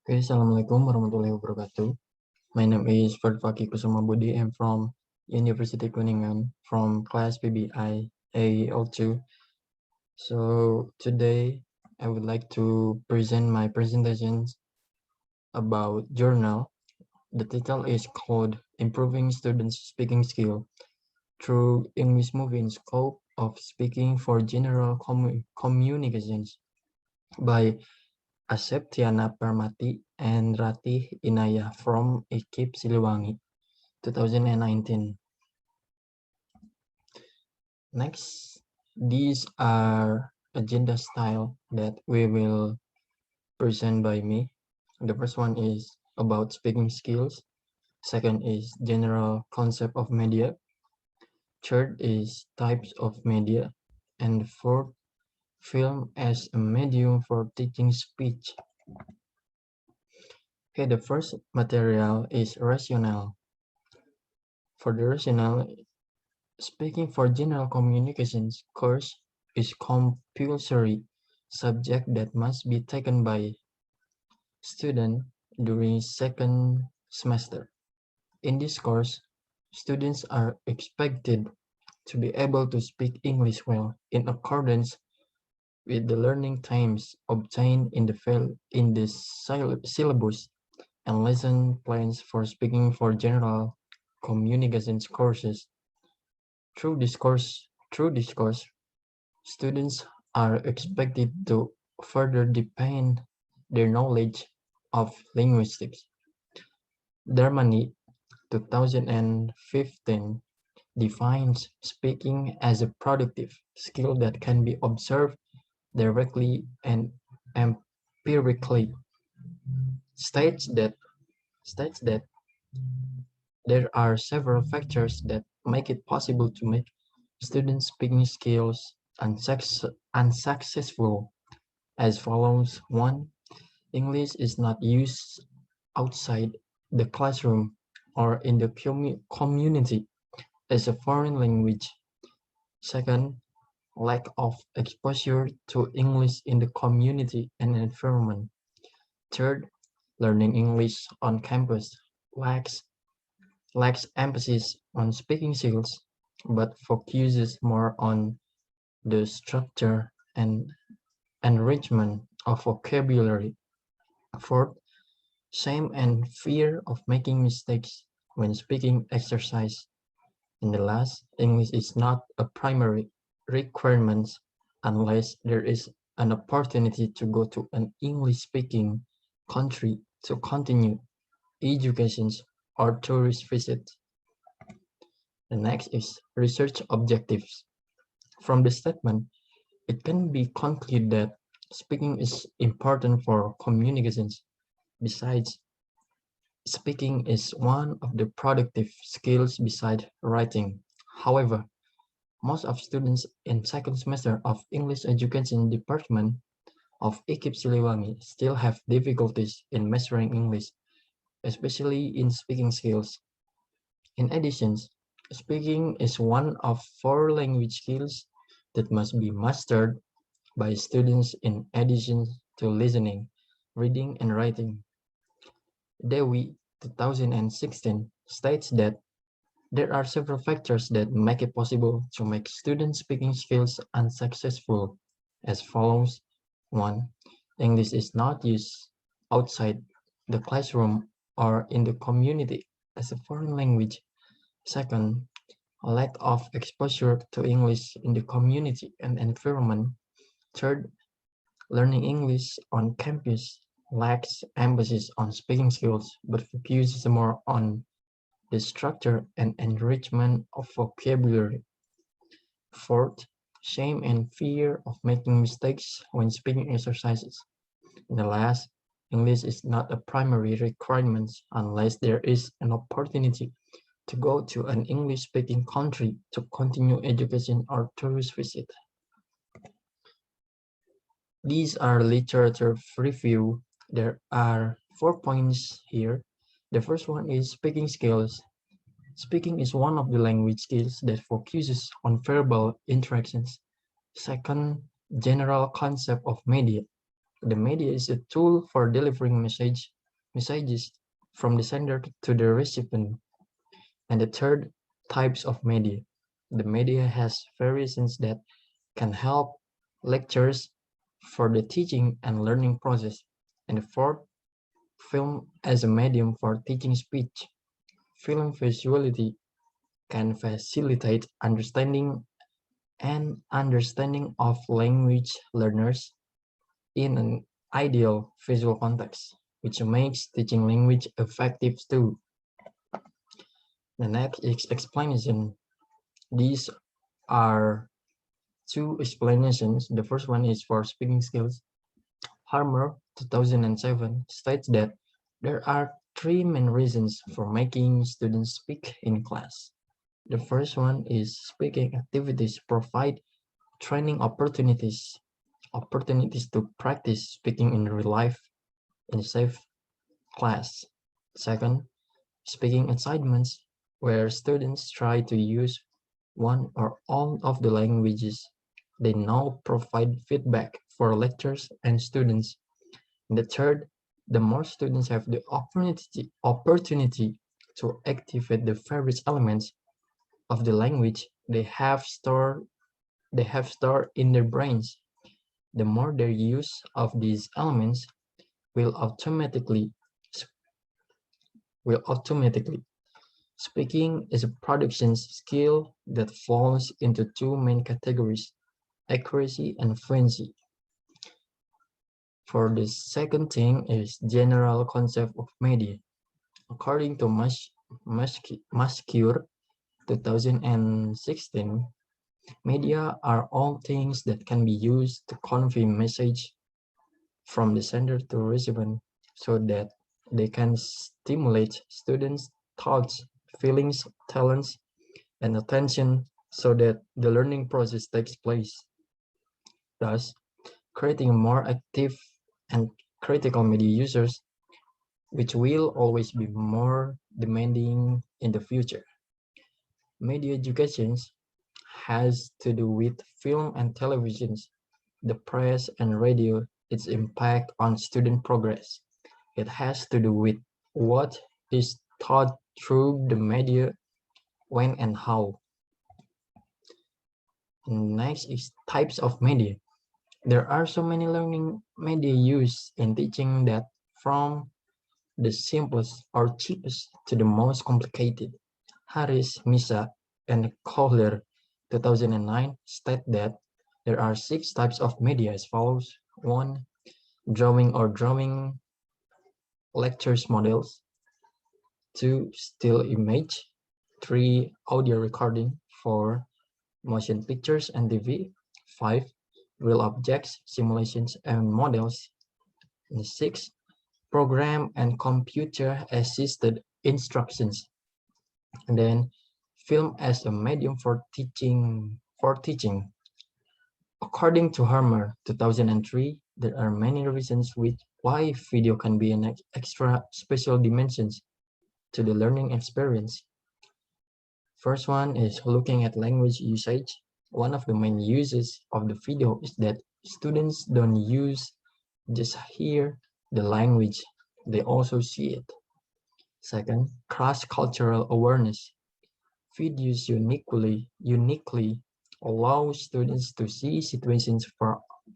Okay, Assalamualaikum warahmatullahi wabarakatuh. My name is Fardfaki Kusuma Budi. I'm from University Kuningan from class PBI AEL2. So today I would like to present my presentations about journal. The title is called Improving Students' Speaking Skill Through English Moving Scope of Speaking for General Communications by Aseptiana Permati and Ratih Inayah from IKIP Siliwangi, 2019. Next, these are agenda style that we will present by me. The first one is about speaking skills. Second is general concept of media. Third is types of media. And fourth, film as a medium for teaching speech. Okay, the first material is rationale. For the rationale, speaking for general communications course is compulsory subject that must be taken by student during second semester. In this course, students are expected to be able to speak English well in accordance with the learning times obtained in the syllabus and lesson plans for speaking for general communications courses. Through this course, students are expected to further deepen their knowledge of linguistics. Germany 2015 defines speaking as a productive skill that can be observed directly and empirically. States that states that there are several factors that make it possible to make students' speaking skills unsuccessful as follows. 1. English is not used outside the classroom or in the community as a foreign language. Second, lack of exposure to English in the community and environment. Third, learning English on campus lacks lacks emphasis on speaking skills, but focuses more on the structure and enrichment of vocabulary. Fourth, shame and fear of making mistakes when speaking exercise. And the last, English is not a primary requirement unless there is an opportunity to go to an English-speaking country to continue education or tourist visits. The next is research objectives. From the statement, it can be concluded that speaking is important for communications. Besides, speaking is one of the productive skills beside writing. However, most of students in second semester of English Education Department of IKIP Siliwangi still have difficulties in mastering English, especially in speaking skills. In addition, speaking is one of 4 language skills that must be mastered by students in addition to listening, reading, and writing. Dewi 2016 states that there are several factors that make it possible to make student speaking skills unsuccessful as follows. 1. English is not used outside the classroom or in the community as a foreign language. Second, a lack of exposure to English in the community and environment. Third, learning English on campus lacks emphasis on speaking skills but focuses more on the structure and enrichment of vocabulary. Fourth, shame and fear of making mistakes when speaking exercises. And the last, English is not a primary requirement unless there is an opportunity to go to an English-speaking country to continue education or tourist visit. These are literature review. There are 4 points here. The first one is speaking skills. Speaking is one of the language skills that focuses on verbal interactions. Second, general concept of media. The media is a tool for delivering messages from the sender to the recipient. And the third, types of media. The media has variations that can help lectures for the teaching and learning process. And the fourth, film as a medium for teaching speech. Film visuality can facilitate understanding of language learners in an ideal visual context, which makes teaching language effective too. The next is explanation. These are two explanations. The first one is for speaking skills. Harmer, 2007, states that there are three main reasons for making students speak in class. The first one is speaking activities provide training opportunities to practice speaking in real life in a safe class. Second, speaking assignments where students try to use one or all of the languages they now provide feedback for lecturers and students. And the third, the more students have the opportunity to activate the various elements of the language they have stored in their brains, the more their use of these elements will automatically will automatically. Speaking is a production skill that falls into two main categories, accuracy and fluency. For the second thing is general concept of media. According to Mascure 2016, media are all things that can be used to convey message from the sender to recipient so that they can stimulate students' thoughts, feelings, talents, and attention so that the learning process takes place. Thus, creating a more active and critical media users, which will always be more demanding in the future. Media education has to do with film and televisions, the press and radio, its impact on student progress. It has to do with what is taught through the media, when and how. Next is types of media. There are so many learning media used in teaching that from the simplest or cheapest to the most complicated. Harris, Misa, and Kohler 2009 state that there are 6 types of media as follows. 1. Drawing lectures models. 2. Still image. 3. Audio recording. 4. Motion pictures and TV. 5. Real objects, simulations, and models. And 6. Program and computer assisted instructions. And then film as a medium for teaching. According to Harmer 2003, there are many reasons why video can be an extra special dimensions to the learning experience. First one is looking at language usage. One of the main uses of the video is that students don't just hear the language, they also see it. Second, cross-cultural awareness. Videos uniquely allow students to see situations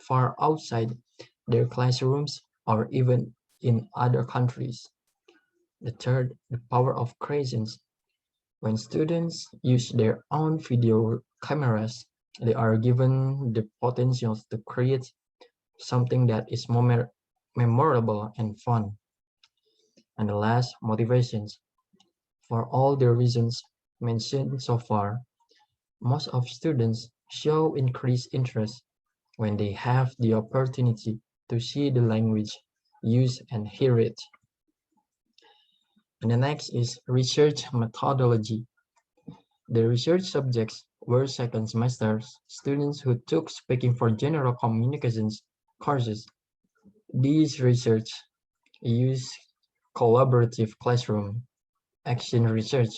far outside their classrooms or even in other countries. The third, the power of creations. When students use their own video cameras, they are given the potential to create something that is memorable and fun. And the last, motivations. For all the reasons mentioned so far, most of students show increased interest when they have the opportunity to see the language, use and hear it. And the next is research methodology. The research subjects were second semester students who took speaking for general communications courses. These research use collaborative classroom action research.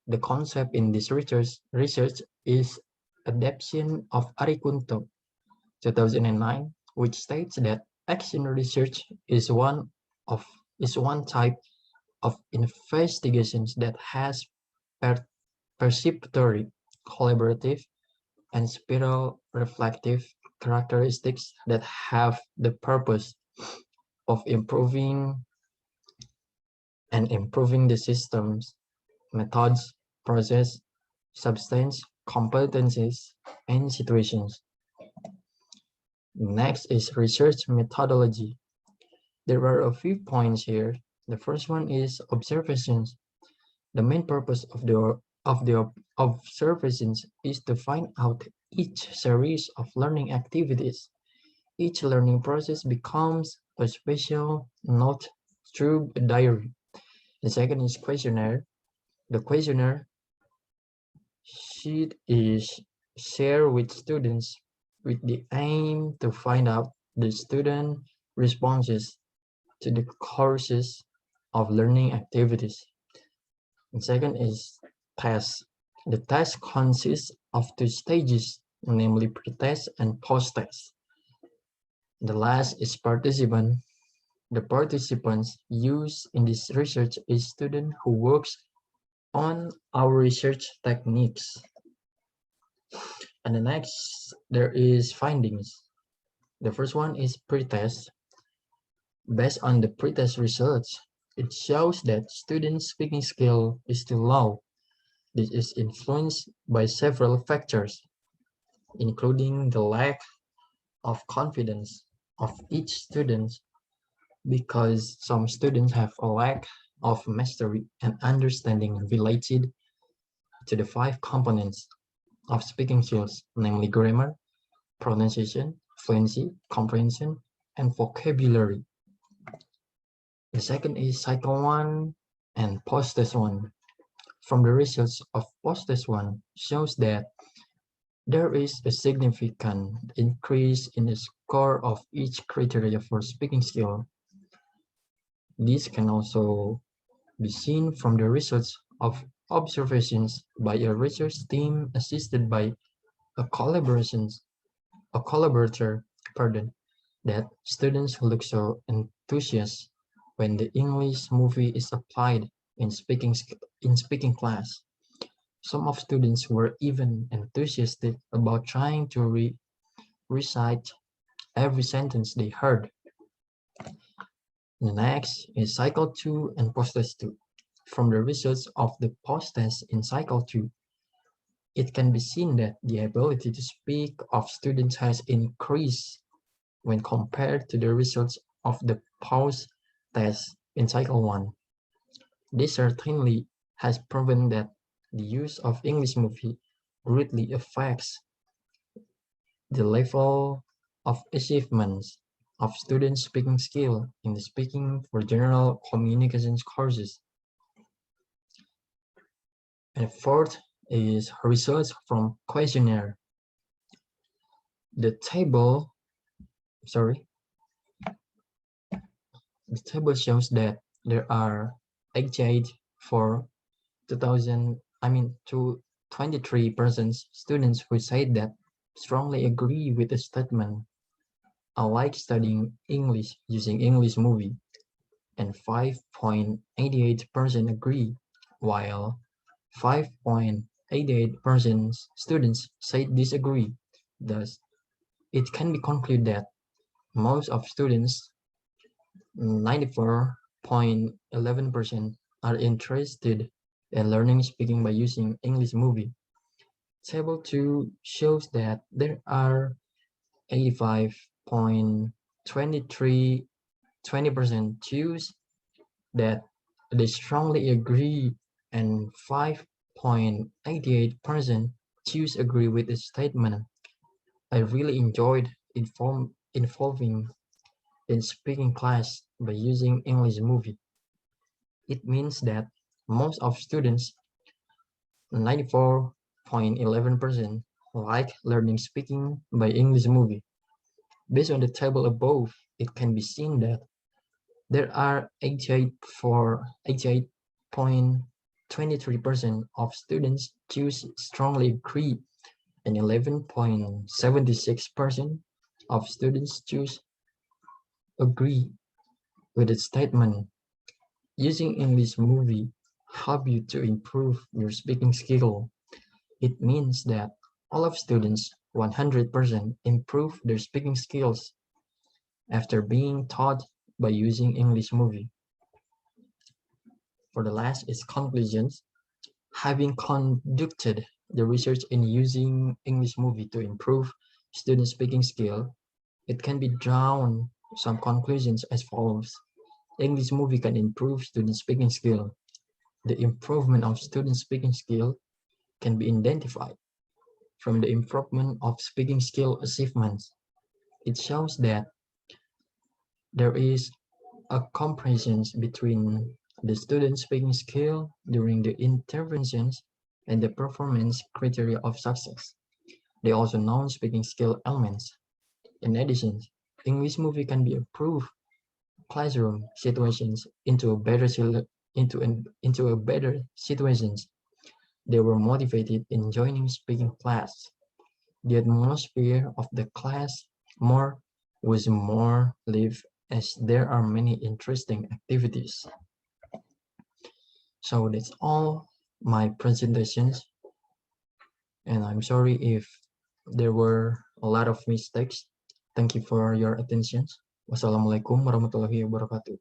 The concept in this research is adaptation of Arikunto 2009, which states that Action research of is one type of investigations that has per- perceptory, collaborative, and spiral reflective characteristics that have the purpose of improving the systems, methods, process, substance, competencies, and situations. Next is research methodology. There are a few points here. The first one is observations. The main purpose of the observations is to find out each series of learning activities. Each learning process becomes a special note through a diary. The second is questionnaire. The questionnaire sheet is shared with students with the aim to find out the student responses to the courses of learning activities. And second is test. The test consists of two stages, namely pre-test and post-test. The last is participant. The participants used in this research is student who works on our research techniques. And the next, there is findings. The first one is pre-test. Based on the pre-test results, it shows that students' speaking skill is still low. This is influenced by several factors, including the lack of confidence of each student, because some students have a lack of mastery and understanding related to the five components of speaking skills, namely grammar, pronunciation, fluency, comprehension, and vocabulary. The second is cycle 1 and post-test 1. From the results of post-test 1 shows that there is a significant increase in the score of each criteria for speaking skill. This can also be seen from the results of observations by a research team assisted by a collaborator, that students look so enthusiastic when the English movie is applied in speaking class. Some of students were even enthusiastic about trying to recite every sentence they heard. The next is cycle 2 and post-test 2. From the results of the post-test in cycle 2, it can be seen that the ability to speak of students has increased when compared to the results of the post-test in cycle 1. This certainly has proven that the use of English movie greatly affects the level of achievements of students' speaking skill in the speaking for general communications courses. And fourth is results from questionnaire. The table, sorry, the table shows that there are 88 for 23% students who say that strongly agree with the statement, I like studying English using English movie, and 5.88% agree, while 5.88% students say disagree. Thus, it can be concluded that most of students, 94.11%, are interested in learning speaking by using English movie. Table 2 shows that there are 85.20% choose that they strongly agree, and 5.88% choose agree with the statement. I really enjoyed involving in speaking class by using English movie. It means that most of students, 94.11%, like learning speaking by English movie. Based on the table above, it can be seen that there are 88.23% of students choose strongly agree, and 11.76% of students choose agree with the statement. Using English movie help you to improve your speaking skill. It means that all of students 100% improve their speaking skills after being taught by using English movie. For the last is conclusions. Having conducted the research in using English movie to improve student speaking skill, it can be drawn some conclusions as follows. English movie can improve student speaking skill. The improvement of student speaking skill can be identified from the improvement of speaking skill achievements. It shows that there is a comparison between the student speaking skill during the interventions and the performance criteria of success. They also non-speaking skill elements. In addition, English movie can be improved classroom situations into a better situations. They were motivated in joining speaking class. The atmosphere of the class more was more live as there are many interesting activities. So that's all my presentations, and I'm sorry if there were a lot of mistakes. Thank you for your attention. Wassalamualaikum warahmatullahi wabarakatuh.